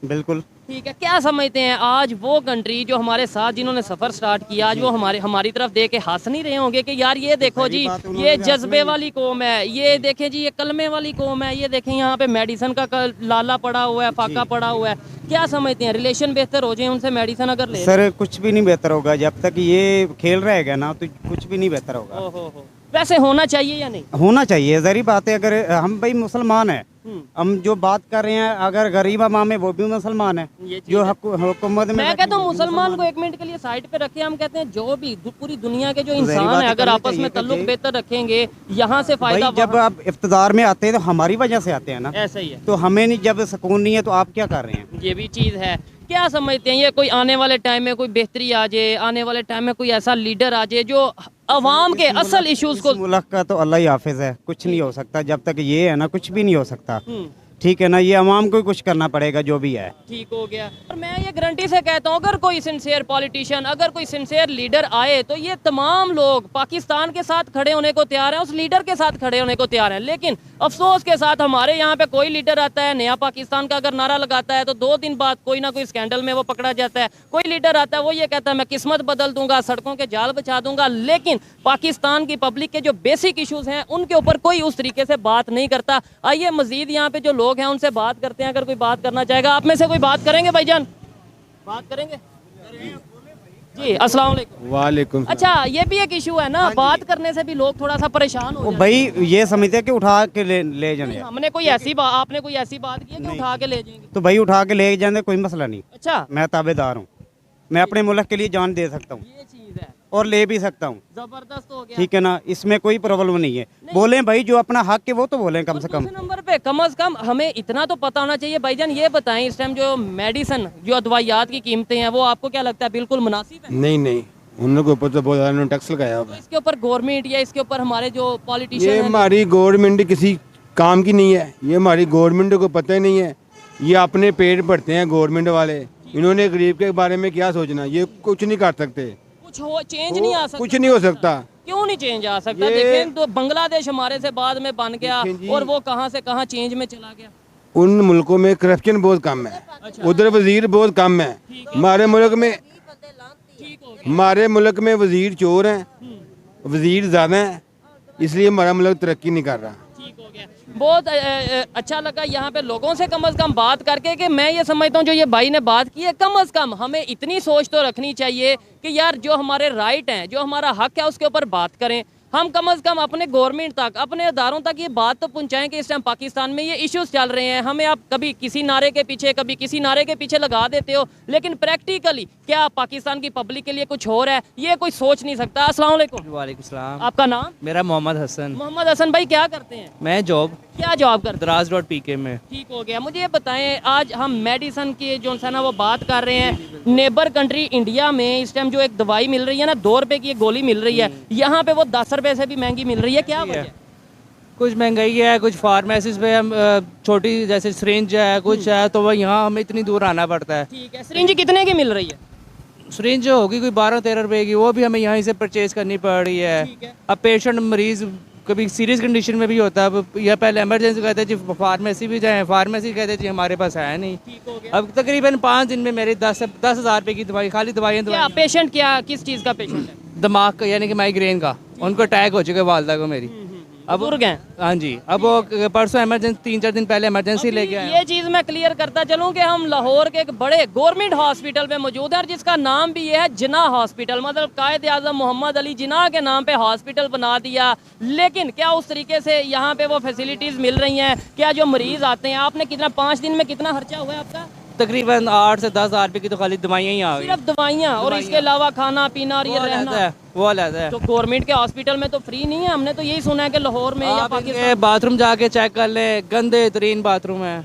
बिल्कुल। ठीक है, क्या समझते हैं आज वो कंट्री जो हमारे साथ जिन्होंने सफ़र स्टार्ट किया, आज वो हमारी तरफ देख के हंस नहीं रहे होंगे कि यार ये देखो जी, ये जज्बे वाली कौम है, ये देखें जी, ये कलमे वाली कौम है, ये देखें यहाँ पे मेडिसिन का लाला पड़ा हुआ है, फाका पड़ा हुआ है। क्या समझते हैं, रिलेशन बेहतर हो जाए उनसे मेडिसिन अगर ले? सर कुछ भी नहीं बेहतर होगा जब तक ये खेल रहेगा ना, तो कुछ भी नहीं बेहतर होगा। वैसे होना चाहिए या नहीं? होना चाहिए, जरी बात है। अगर हम भाई मुसलमान हैं, हम जो बात कर रहे हैं, अगर गरीब अवाम है वो भी मुसलमान है, जो हुकूमत में मैं कहता हूँ मुसलमान को एक मिनट के लिए साइड पे रखे। हम कहते हैं जो भी पूरी दुनिया के जो इंसान है, अगर आपस में ताल्लुक बेहतर रखेंगे, यहाँ से फायदा। जब आप इफ्तिदार में आते हैं तो हमारी वजह से आते हैं ना, ऐसा ही है। तो हमें नहीं, जब सुकून नहीं है तो आप क्या कर रहे हैं? ये भी चीज़ है। क्या समझते हैं, ये कोई आने वाले टाइम में कोई बेहतरी आ जाए, आने वाले टाइम में कोई ऐसा लीडर आ जाए जो अवाम के असल इश्यूज को? मुल्क का तो अल्लाह ही हाफिज है, कुछ नहीं हो सकता जब तक ये है ना, कुछ भी नहीं हो सकता। ठीक है ना, ये अवाम को ही कुछ करना पड़ेगा जो भी है। ठीक हो गया। और मैं ये गारंटी से कहता हूँ, अगर कोई सिंसियर पॉलिटिशियन, अगर कोई सिंसियर लीडर आए, तो ये तमाम लोग पाकिस्तान के साथ खड़े होने को तैयार हैं, उस लीडर के साथ खड़े होने को तैयार हैं। लेकिन अफसोस के साथ हमारे यहाँ पे कोई लीडर आता है, नया पाकिस्तान का अगर नारा लगाता है, तो 2 दिन बाद कोई ना कोई स्कैंडल में वो पकड़ा जाता है। कोई लीडर आता है, वो ये कहता है मैं किस्मत बदल दूंगा, सड़कों के जाल बचा दूंगा, लेकिन पाकिस्तान की पब्लिक के जो बेसिक इशूज़ हैं उनके ऊपर कोई उस तरीके से बात नहीं करता। आइए मजीद यहाँ पे जो लोग हैं उनसे बात करते हैं, अगर कोई बात करना चाहेगा। आप में से कोई बात करेंगे भाईजान? बात करेंगे? जी अस्सलाम वालेकुम। वालेकुम। अच्छा ये भी एक इशू है ना, बात करने से भी लोग थोड़ा सा परेशान हो जाते भाई ये समझते हैं कि उठा के ले जाने, हैं। हमने कोई ऐसी बात, आपने कोई ऐसी बात की है कि उठा के ले जाएंगे? तो भाई उठा के ले जाने कोई मसला नहीं। अच्छा मैं ताबेदार हूँ, मैं अपने मुल्क के लिए जान दे सकता हूँ ये चीज है, और ले भी सकता हूँ। जबरदस्त हो गया। ठीक है ना, इसमें कोई प्रॉब्लम नहीं है। बोलें भाई जो अपना हक है वो तो बोलें कम से कम। दूसरे नंबर पे कम से कम हमें इतना तो पता होना चाहिए। भाईजान ये बताएं, इस टाइम जो मेडिसिन जो अदवाइयात की कीमतें हैं वो आपको क्या लगता है बिल्कुल मुनासिब है? नहीं नहीं, उन लोगों के ऊपर तो बहुत ज़्यादा टैक्स लगाया हुआ है। इसके ऊपर गवर्नमेंट या इसके ऊपर हमारे जो ये पॉलिटिशियन हमारी गवर्नमेंट किसी काम की नहीं है, ये हमारी गवर्नमेंट को पता ही नहीं है। ये अपने पेट भरते हैं गवर्नमेंट वाले, इन्होंने गरीब के बारे में क्या सोचना, ये कुछ नहीं कर सकते, कुछ हो चेंज नहीं आ सकता। कुछ नहीं हो सकता। क्यों नहीं चेंज आ सकता? ये- देखें तो बांग्लादेश हमारे से बाद में बन गया देखें जी। और वो कहाँ से कहाँ चेंज में चला गया। उन मुल्कों में करप्शन बहुत कम है, उधर वजीर बहुत कम है। हमारे मुल्क में वजीर चोर हैं, वजीर ज़्यादा हैं, इसलिए हमारा मुल्क तरक्की नहीं कर रहा। ठीक हो गया। बहुत अच्छा लगा यहाँ पे लोगों से कम से कम बात करके कि मैं ये समझता हूँ जो ये भाई ने बात की है, कम से कम हमें इतनी सोच तो रखनी चाहिए कि यार जो हमारे राइट हैं, जो हमारा हक है उसके ऊपर बात करें। हम कम से कम अपने गवर्नमेंट तक, अपने इदारों तक ये बात तो पहुंचाएं कि इस टाइम पाकिस्तान में ये इश्यूज चल रहे हैं। हमें आप कभी किसी नारे के पीछे, कभी किसी नारे के पीछे लगा देते हो, लेकिन प्रैक्टिकली क्या पाकिस्तान की पब्लिक के लिए कुछ हो रहा है ये कोई सोच नहीं सकता। अस्सलाम वालेकुम। वालेकुम सलाम। आपका नाम? मेरा मोहम्मद हसन। मोहम्मद हसन भाई क्या करते हैं? मैं जॉब, क्या जॉब करते हैं? दराज रोड पीके में। ठीक हो गया। मुझे ये बताएं, आज हम मेडिसिन की जो है ना वो बात कर रहे हैं। नेबर कंट्री इंडिया में इस टाइम जो एक दवाई मिल रही है ना, 2 रुपए की एक गोली मिल रही है, यहाँ पे वो 10 रुपए से भी महंगी मिल रही है, क्या वजह? कुछ महंगाई है, कुछ फार्मेसीज पे हम छोटी जैसे सिरिंज है कुछ है, तो वो यहाँ हमें इतनी दूर आना पड़ता है। ठीक है। सिरिंज कितने की मिल रही है? सिरिंज होगी कोई 12-13 रुपए की, वो भी हमें यहीं से परचेज करनी पड़ रही है। अब पेशेंट मरीज कभी सीरियस कंडीशन में भी होता है, अब या पहले इमरजेंसी कहते हैं जी फार्मेसी भी जाएं, फार्मेसी कहते हैं जी हमारे पास है नहीं। अब तकरीबन 5 दिन में मेरी 10,000 रुपए की दवाई, खाली दवाइयाँ। पेशेंट क्या, किस चीज़ का पेशेंट है? दिमाग का, यानी कि माइग्रेन का। उनको अटैक हो चुका है वालदा को मेरी। अब बुजुर्ग हैं। हाँ जी, अब वो परसों इमरजेंसी 3-4 दिन पहले इमरजेंसी लेके आए। ये चीज़ मैं क्लियर करता चलूँ कि हम लाहौर के एक बड़े गवर्नमेंट हॉस्पिटल में मौजूद है और जिसका नाम भी ये है जिना हॉस्पिटल, मतलब कायद आज़म मोहम्मद अली जिना के नाम पे हॉस्पिटल बना दिया। लेकिन क्या उस तरीके से यहाँ पे वो फैसिलिटीज़ मिल रही हैं? क्या जो मरीज़ आते हैं, आपने कितना 5 दिन में कितना खर्चा हुआ है आपका? तकरीबन 8 से 10,000 रुपए की तो खाली दवाइयाँ ही आ गई। सिर्फ दवाइयाँ, और इसके अलावा खाना पीना और ये रहना वो अलग है। तो गवर्नमेंट के हॉस्पिटल में तो फ्री नहीं है। हमने तो यही सुना है कि लाहौर में या आप पाकिस्तान इनके बाथरूम जाके चेक कर ले, गंदे तरीन बाथरूम है।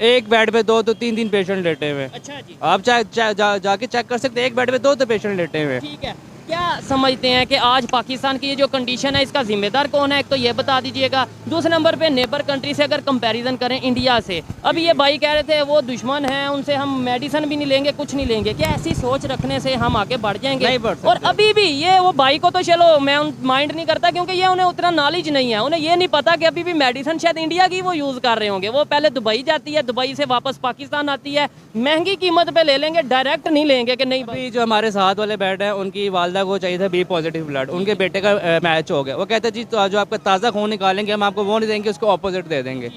एक बेड पे 2-3 पेशेंट लेटे हुए। अच्छा जी। आप जाके चेक कर सकते हैं, एक बेड पे 2 पेशेंट लेटे हुए। ठीक है। क्या समझते हैं कि आज पाकिस्तान की ये जो कंडीशन है इसका जिम्मेदार कौन है? एक तो ये बता दीजिएगा। दूसरे नंबर पे नेबर कंट्री से अगर कंपैरिजन करें इंडिया से, अभी ये भाई कह रहे थे वो दुश्मन हैं, उनसे हम मेडिसिन भी नहीं लेंगे, कुछ नहीं लेंगे। क्या ऐसी सोच रखने से हम आगे बढ़ जाएंगे? नहीं बढ़ सकते। और अभी भी ये वो भाई को तो चलो मैं माइंड नहीं करता, क्योंकि ये उन्हें उतना नॉलेज नहीं है। उन्हें ये नहीं पता कि अभी भी मेडिसिन शायद इंडिया की वो यूज़ कर रहे होंगे। वो पहले दुबई जाती है, दुबई से वापस पाकिस्तान आती है, महंगी कीमत पे ले लेंगे, डायरेक्ट नहीं लेंगे कि नहीं। अभी जो हमारे साथ वाले बेड है, उनकी वालदा को चाहिए था बी पॉजिटिव ब्लड, उनके बेटे का मैच हो गया। वो कहते जी तो जो आपका ताज़ा खून निकालेंगे हम आपको वो नहीं देंगे, उसको ऑपोजिट दे देंगे।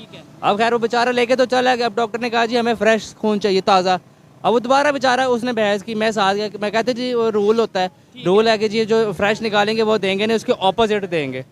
अब खैर वो बेचारा लेके तो चला गया। अब डॉक्टर ने कहा जी हमें फ्रेश खून चाहिए, ताज़ा। अब वो दोबारा बेचारा उसने बहस की, मैं साथ गया। मैं कहते जी वो रूल होता है, रूल है कि जी जो फ्रेश निकालेंगे वो देंगे नहीं, उसके ऑपोजिट देंगे।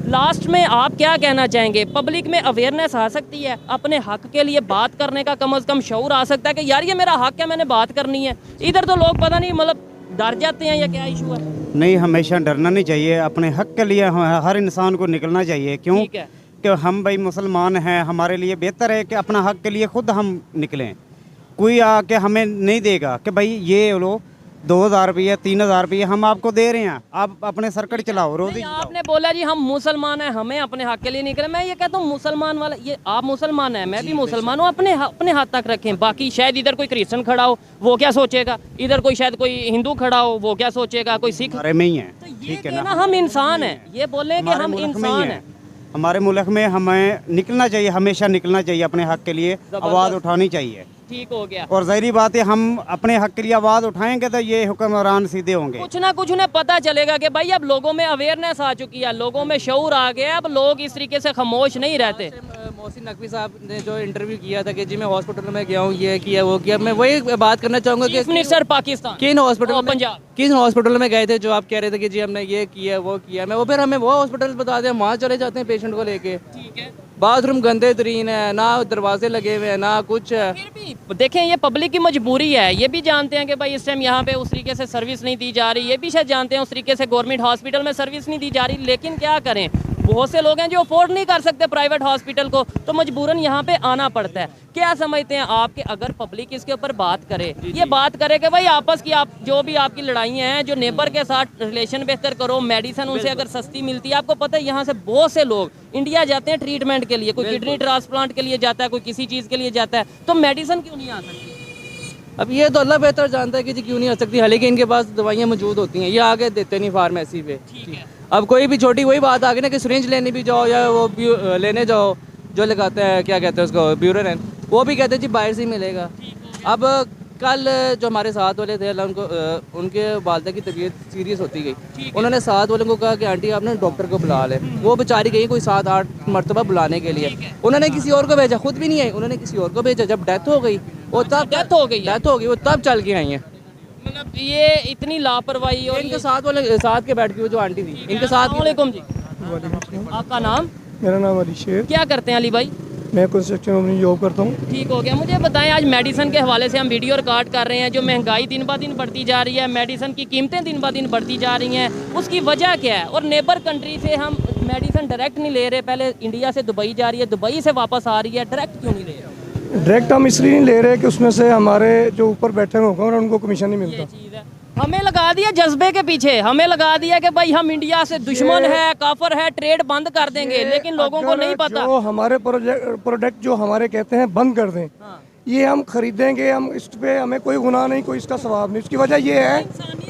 लास्ट में आप क्या कहना चाहेंगे? पब्लिक में अवेयरनेस आ सकती है, अपने हक के लिए बात करने का कम से कम शऊर आ सकता है कि यार ये मेरा हक है, मैंने बात करनी है। इधर तो लोग पता नहीं मतलब डर जाते हैं या क्या इशू है? नहीं, हमेशा डरना नहीं चाहिए। अपने हक के लिए हर इंसान को निकलना चाहिए। क्यों? कि हम भाई मुसलमान हैं, हमारे लिए बेहतर है कि अपना हक के लिए खुद हम निकलें। कोई आके हमें नहीं देगा कि भाई ये लो 2,000 रुपये 3,000 रुपये हम आपको दे रहे हैं, आप अपने सरकट चलाओ, रोजी। आपने बोला जी हम मुसलमान हैं, हमें अपने हक के लिए निकले। मैं ये कहता हूँ मुसलमान वाला, ये आप मुसलमान हैं, मैं भी मुसलमान हूँ, अपने हाथ तक रखें। बाकी शायद इधर कोई क्रिश्चियन खड़ा हो वो क्या सोचेगा, इधर कोई शायद कोई हिंदू खड़ा हो वो क्या सोचेगा, कोई सिख। अरे में ही है, ठीक है ना, हम इंसान हैं, ये बोले कि हम इंसान हैं। हमारे मुल्क में हमें निकलना चाहिए, हमेशा निकलना चाहिए, अपने हक के लिए आवाज़ उठानी चाहिए। ठीक हो गया। और ज़ाहिरी बात है हम अपने हक के लिए आवाज़ उठाएंगे तो ये हुक्मरान सीधे होंगे। कुछ ना कुछ उन्हें पता चलेगा कि भाई अब लोगों में अवेयरनेस आ चुकी है, लोगों में शऊर आ गया, अब लोग इस तरीके से खामोश नहीं रहते। मोहसिन नकवी साहब ने जो इंटरव्यू किया था कि जी मैं हॉस्पिटल में गया हूँ, ये किया वो किया, मैं वही बात करना चाहूँगा कि मिनिस्टर पाकिस्तान किन हॉस्पिटल में, पंजाब किस हॉस्पिटल में गए थे जो आप कह रहे थे कि जी हमने ये किया वो किया, मैं वो फिर हमें वो हॉस्पिटल बता दें, वहाँ चले जाते हैं पेशेंट को लेके। ठीक है, बाथरूम गंदे तरीन है, ना दरवाजे लगे हुए हैं, ना कुछ है। फिर भी देखें ये पब्लिक की मजबूरी है, ये भी जानते हैं कि भाई इस टाइम यहाँ पे उस तरीके से सर्विस नहीं दी जा रही, ये भी शायद जानते हैं उस तरीके से गवर्नमेंट हॉस्पिटल में सर्विस नहीं दी जा रही, लेकिन क्या करें, बहुत से लोग हैं जो अफोर्ड नहीं कर सकते प्राइवेट हॉस्पिटल को, तो मजबूरन यहाँ पे आना पड़ता है। क्या समझते हैं आप कि अगर पब्लिक इसके ऊपर बात करे, ये बात करे कि भाई आपस की आप जो भी आपकी लड़ाइयाँ हैं, जो नेबर के साथ रिलेशन बेहतर करो, मेडिसिन उनसे अगर सस्ती मिलती है, आपको पता है यहाँ से बहुत से लोग इंडिया जाते हैं ट्रीटमेंट के लिए, कोई किडनी ट्रांसप्लांट के लिए जाता है, कोई किसी चीज़ के लिए जाता है, तो मेडिसिन क्यों नहीं आ सकती? अब ये तो अल्लाह बेहतर जानता है कि जी क्यों नहीं आ सकती, हालांकि इनके पास दवाइयाँ मौजूद होती हैं, ये आगे देते नहीं फार्मेसी पे। अब कोई भी छोटी वही बात आ गई ना कि सिरिंज लेने भी जाओ या वो लेने जाओ, जो लगाते हैं क्या कहते हैं उसको ब्यूरेन, वो भी कहते हैं जी बाहर से ही मिलेगा। अब कल जो हमारे साथ वाले थे उनको उनके वालदा की तबीयत सीरियस होती गई, उन्होंने साथ वाले को कहा कि आंटी आपने डॉक्टर को बुला ले, वो बेचारी गई कोई 7-8 मरतबा बुलाने के लिए, उन्होंने किसी और को भेजा, खुद भी नहीं आई, उन्होंने किसी और को भेजा, जब डेथ हो गई वो तब डेथ हो गई वो तब चल के आई हैं। मतलब ये इतनी लापरवाही और इनके साथ वाले साथ के बैठ के जो आंटी थी इनके साथ। वालेकुम जी, आपका नाम? मेरा नाम अली शेर, क्या करते हैं अली भाई? मैं कंस्ट्रक्शन में जॉब करता हूँ। ठीक हो गया। मुझे बताएं, आज मेडिसिन के हवाले से हम वीडियो रिकॉर्ड कर रहे हैं, जो महंगाई दिन ब दिन बढ़ती जा रही है, मेडिसिन की कीमतें दिन ब दिन बढ़ती जा रही हैं, उसकी वजह क्या है? और नेबर कंट्री से हम मेडिसिन डायरेक्ट नहीं ले रहे, पहले इंडिया से दुबई जा रही है, दुबई से वापस आ रही है, डायरेक्ट क्यों नहीं ले रहे? डायरेक्ट हम इसलिए नहीं ले रहे कि उसमें से हमारे जो ऊपर बैठे हुए होंगे उनको कमीशन नहीं मिलता। चीज़ है, हमें लगा दिया जज्बे के पीछे, हमें लगा दिया कि भाई हम इंडिया से दुश्मन है, काफर है, ट्रेड बंद कर देंगे, लेकिन लोगों को नहीं पता जो हमारे प्रोडक्ट जो हमारे कहते हैं बंद कर दें, ये हम खरीदेंगे, हम इस पे हमें कोई गुनाह नहीं, कोई इसका सवाब नहीं। उसकी वजह ये है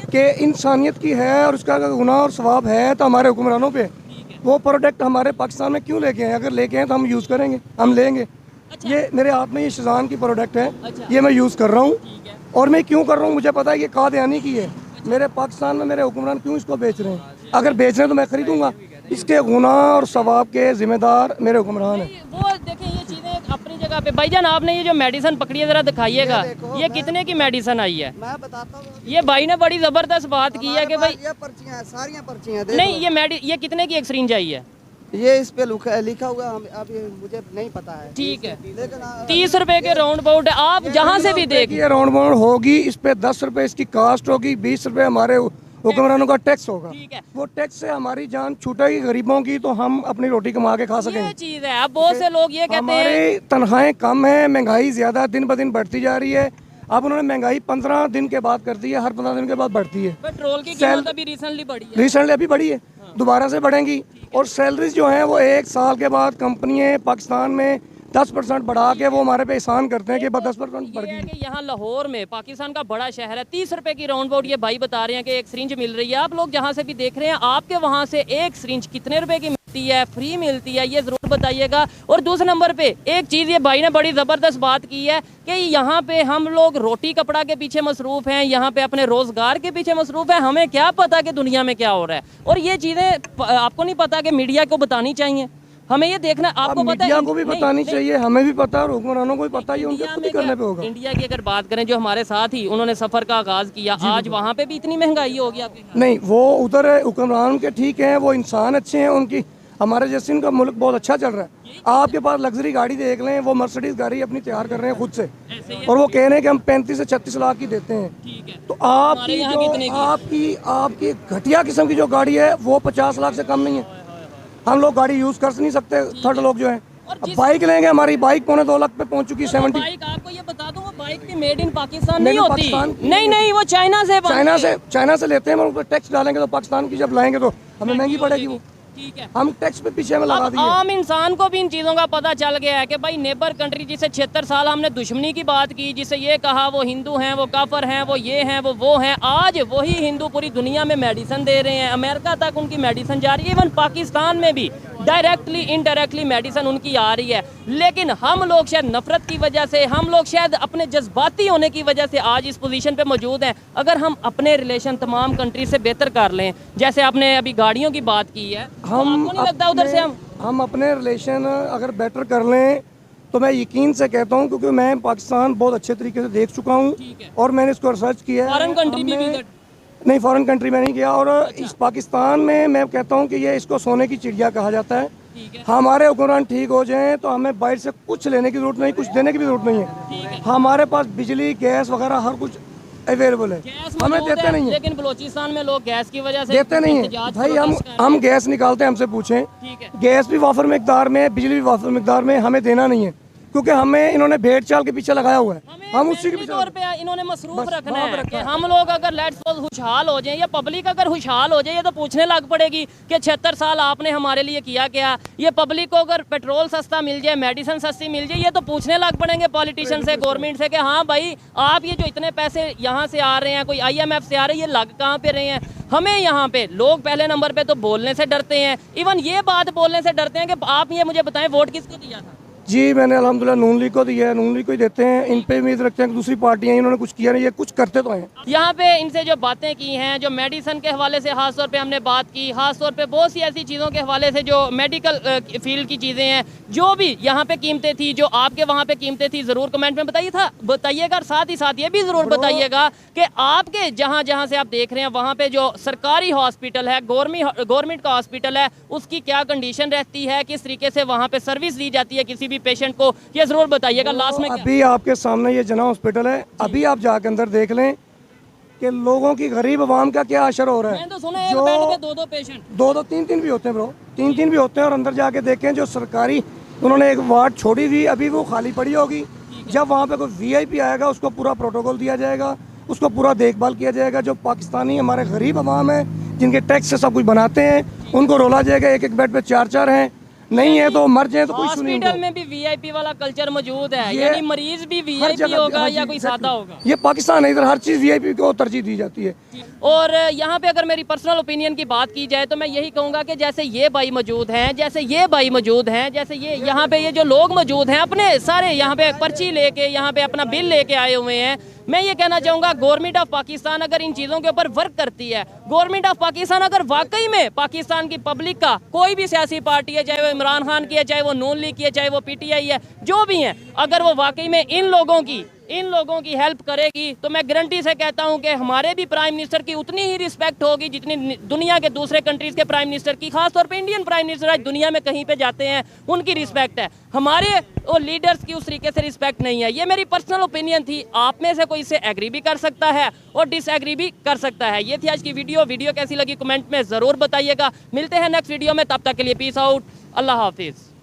कि इंसानियत की है, और उसका अगर गुनाह और सवाब है तो हमारे हुक्मरानों पे। वो प्रोडक्ट हमारे पाकिस्तान में क्यों लेके आए? अगर लेके आए तो हम यूज़ करेंगे, हम लेंगे। ये मेरे हाथ में ये शिजान की प्रोडक्ट है, ये मैं यूज़ कर रहा हूँ, और मैं क्यों कर रहा हूँ मुझे पता है, ये कादियानी की है। मेरे पाकिस्तान में मेरे हुक्मरान क्यों इसको बेच रहे हैं? अगर बेच रहे हैं तो मैं खरीदूंगा। इसके गुनाह और सवाब के जिम्मेदार मेरे हुक्मरान हैं। वो देखें ये चीज़ें अपनी जगह पे। भाईजान आपने ये जो मेडिसिन पकड़ी है, जरा दिखाइएगा, ये कितने की मेडिसिन आई है? मैं बताता हूँ। ये भाई ने बड़ी जबरदस्त बात की है कि भाई ये पर्चियाँ सारी पर्चियाँ नहीं, ये कितने की एक सिरिंज आई है? ये इस पे लिखा हुआ है, अभी मुझे नहीं पता है। ठीक है, लेकिन 30 रुपए के राउंड अबाउट, आप जहाँ से भी देखिए ये राउंड अबाउट होगी, इस पे 10 रुपए इसकी कास्ट होगी, 20 रुपए हमारे हुक्मरानों का टैक्स होगा। वो टैक्स से हमारी जान छूटेगी गरीबों की, तो हम अपनी रोटी कमा के खा सकेंगे। ये चीज है। अब बहुत से लोग ये कहते हैं हमारी तनख्वाहें कम है, महंगाई ज्यादा दिन ब दिन बढ़ती जा रही है। अब उन्होंने महंगाई 15 दिन के बाद कर दी है, हर 15 दिन के बाद बढ़ती है। पेट्रोल की कीमत अभी रिसेंटली बढ़ी है, रिसेंटली अभी बढ़ी है, दोबारा से बढ़ेंगी। और सैलरीज जो हैं वो 1 साल के बाद कंपनियां पाकिस्तान में 10% बढ़ा के वो हमारे पे एहसान करते हैं कि 10% बढ़ गई। कि यहाँ लाहौर में, पाकिस्तान का बड़ा शहर है, 30 रुपए की राउंड अबाउट ये भाई बता रहे हैं कि एक सिरिंज मिल रही है। आप लोग जहाँ से भी देख रहे हैं, आपके वहाँ से एक सिरिंज कितने रुपए की मिलती है, फ्री मिलती है, ये जरूर बताइएगा। और दूसरे नंबर पे एक चीज़ ये भाई ने बड़ी ज़बरदस्त बात की है कि यहाँ पे हम लोग रोटी कपड़ा के पीछे मसरूफ़ हैं, यहाँ पे अपने रोज़गार के पीछे मसरूफ़ हैं, हमें क्या पता कि दुनिया में क्या हो रहा है। और ये चीज़ें आपको नहीं पता कि मीडिया को बतानी चाहिए, हमें ये देखना। आपको पता है, मीडिया को भी बतानी चाहिए, हमें भी पता है, और हुक्मरानों को भी पता है, उनके खुद ही करने पे होगा। इंडिया की अगर बात करें, जो हमारे साथ ही उन्होंने सफ़र का आगाज़ किया, आज वहाँ पे भी इतनी महंगाई होगी आपके? नहीं, वो उधर हुक्मरान के ठीक हैं, वो इंसान अच्छे हैं, उनकी हमारे जैसे इनका मुल्क बहुत अच्छा चल रहा है। आपके पास लग्जरी गाड़ी देख लें, वो मर्सिडीज गाड़ी अपनी तैयार कर रहे हैं खुद से, और वो कह रहे हैं कि हम 35 से 36 लाख की देते हैं। तो आपकी जो आपकी घटिया किस्म की जो गाड़ी है वो 50 लाख से कम नहीं है। हम लोग गाड़ी यूज कर नहीं सकते, थर्ड लोग जो हैं। बाइक लेंगे, हमारी बाइक 2.25 लाख पे पहुंच चुकी है। 70 बाइक आपको ये बता दूं, वो बाइक भी मेड इन पाकिस्तान नहीं होती। नहीं, वो चाइना से लेते हैं, उस पर टैक्स डालेंगे तो पाकिस्तान की जब लाएंगे तो हमें महंगी पड़ेगी वो। ठीक है, हम टैक्स पे पीछे में लगा दिए। आम इंसान को भी इन चीज़ों का पता चल गया है कि भाई नेबर कंट्री जिसे 76 साल हमने दुश्मनी की बात की, जिसे ये कहा वो हिंदू हैं, वो काफर हैं, वो ये हैं, वो हैं, आज वही हिंदू पूरी दुनिया में मेडिसिन दे रहे हैं। अमेरिका तक उनकी मेडिसिन जा रही है, इवन पाकिस्तान में भी डायरेक्टली इनडायरेक्टली मेडिसिन उनकी आ रही है, लेकिन हम लोग शायद नफरत की वजह से, हम लोग शायद अपने जज्बाती होने की वजह से आज इस पोजीशन पे मौजूद हैं। अगर हम अपने रिलेशन तमाम कंट्री से बेहतर कर लें, जैसे आपने अभी गाड़ियों की बात की है, हम नहीं लगता उधर से हम अपने रिलेशन अगर बेटर कर लें तो मैं यकीन से कहता हूं, क्योंकि मैं पाकिस्तान बहुत अच्छे तरीके से देख चुका हूं और मैंने इसको रिसर्च किया है। फॉरेन कंट्री भी विजिट नहीं, फॉरेन कंट्री में नहीं गया। और इस पाकिस्तान में मैं कहता हूं कि ये इसको सोने की चिड़िया कहा जाता है। हमारे हुक्मरान ठीक हो जाएं तो हमें बाहर से कुछ लेने की जरूरत नहीं, कुछ देने की भी जरूरत नहीं है। हमारे पास बिजली, गैस वगैरह हर कुछ अवेलेबल है, हमें देते नहीं है। लेकिन बलूचिस्तान में लोग गैस की वजह से देते नहीं है भाई। हम गैस निकालते हैं, हमसे पूछें, गैस भी वाफर मिकदार में, बिजली भी वाफर मिकदार में, हमें देना नहीं है, क्योंकि हमें इन्होंने भेड़ चाल के पीछे लगाया हुआ है। हम उसी के तौर पे इन्होंने मसरूफ रखना है कि हम लोग अगर लेट्स सपोज खुशहाल हो जाएं या पब्लिक अगर खुशहाल हो जाए, ये तो पूछने लग पड़ेगी कि 76 साल आपने हमारे लिए किया क्या। ये पब्लिक को अगर पेट्रोल सस्ता मिल जाए, मेडिसिन सस्ती मिल जाए, ये तो पूछने लग पड़ेंगे पॉलिटिशियन से, गवर्नमेंट से कि हाँ भाई आप ये जो इतने पैसे यहाँ से आ रहे हैं, कोई IMF से आ रहे हैं, ये लग कहाँ पे रहे हैं। हमें यहाँ पे लोग पहले नंबर पे तो बोलने से डरते हैं, इवन ये बात बोलने से डरते हैं कि आप ये मुझे बताएं वोट किसको दिया था। जी मैंने अल्हम्दुलिल्लाह नून लीग को दिया है, नून लीग को ही देते हैं। इन पे उम्मीद रखते हैं कि दूसरी पार्टियां, इन्होंने कुछ किया नहीं, ये कुछ करते तो हैं। यहाँ पे इनसे जो बातें की हैं, जो मेडिसिन के हवाले से खास तौर पे हमने बात की, खास तौर पे बहुत सी ऐसी चीज़ों के हवाले से जो मेडिकल फील्ड की चीज़ें हैं, जो भी यहाँ पे कीमतें थी, जो आपके वहाँ पे कीमतें थी, ज़रूर कमेंट में बताइएगा। और साथ ही साथ ये भी ज़रूर बताइएगा कि आपके जहाँ जहाँ से आप देख रहे हैं वहाँ पे जो सरकारी हॉस्पिटल है, गवर्नमेंट का हॉस्पिटल है, उसकी क्या कंडीशन रहती है, किस तरीके से वहाँ पे सर्विस दी जाती है किसी भी पेशेंट को, ये जरूर बताइएगा। लास्ट में अभी आपके सामने ये जना हॉस्पिटल है, अभी आप जाके अंदर देख लें कि लोगों की, गरीब आवाम का क्या असर हो रहा है। मैंने तो सुना है एक बेड पे दो पेशेंट, दो तीन भी होते हैं ब्रो, तीन भी होते हैं। और अंदर जाके देखें जो सरकारी उन्होंने एक वार्ड छोड़ी हुई, अभी वो खाली पड़ी होगी। जब वहाँ पे कोई VIP आएगा उसको पूरा प्रोटोकॉल दिया जाएगा, उसको पूरा देखभाल किया जाएगा। जो पाकिस्तानी हमारे गरीब आवाम है, जिनके टैक्स से सब कुछ बनाते हैं, उनको रोला जाएगा। एक बेड पे 4 हैं, नहीं है तो मर जाए तो कोई सुनी। हॉस्पिटल में भी VIP वाला कल्चर मौजूद है, यानी मरीज भी VIP होगा या कोई सादा होगा। ये पाकिस्तान है, इधर हर चीज़ VIP को तरजीह दी जाती है। और यहाँ पे अगर मेरी पर्सनल ओपिनियन की बात की जाए तो मैं यही कहूँगा कि जैसे ये भाई मौजूद हैं, जैसे ये भाई मौजूद हैं, जैसे ये यहाँ पे ये जो लोग मौजूद हैं, अपने सारे यहाँ पे पर्ची लेके, यहाँ पे अपना बिल लेके आए हुए हैं। मैं ये कहना चाहूँगा गवर्नमेंट ऑफ पाकिस्तान अगर इन चीज़ों के ऊपर वर्क करती है, गवर्नमेंट ऑफ पाकिस्तान अगर वाकई में पाकिस्तान की पब्लिक का, कोई भी सियासी पार्टी है, चाहे वो इमरान खान की है, चाहे वो नून लीग की है, चाहे वो PTI है, जो भी हैं, अगर वो वाकई में इन लोगों की हेल्प करेगी तो मैं गारंटी से कहता हूं कि हमारे भी प्राइम मिनिस्टर की उतनी ही रिस्पेक्ट होगी जितनी दुनिया के दूसरे कंट्रीज के प्राइम मिनिस्टर की। खासतौर पे इंडियन प्राइम मिनिस्टर आज दुनिया में कहीं पे जाते हैं, उनकी रिस्पेक्ट है। हमारे और लीडर्स की उस तरीके से रिस्पेक्ट नहीं है। ये मेरी पर्सनल ओपिनियन थी, आप में से कोई इससे एग्री भी कर सकता है और डिसएग्री भी कर सकता है। ये थी आज की वीडियो कैसी लगी कमेंट में ज़रूर बताइएगा। मिलते हैं नेक्स्ट वीडियो में, तब तक के लिए पीस आउट, अल्लाह हाफिज़।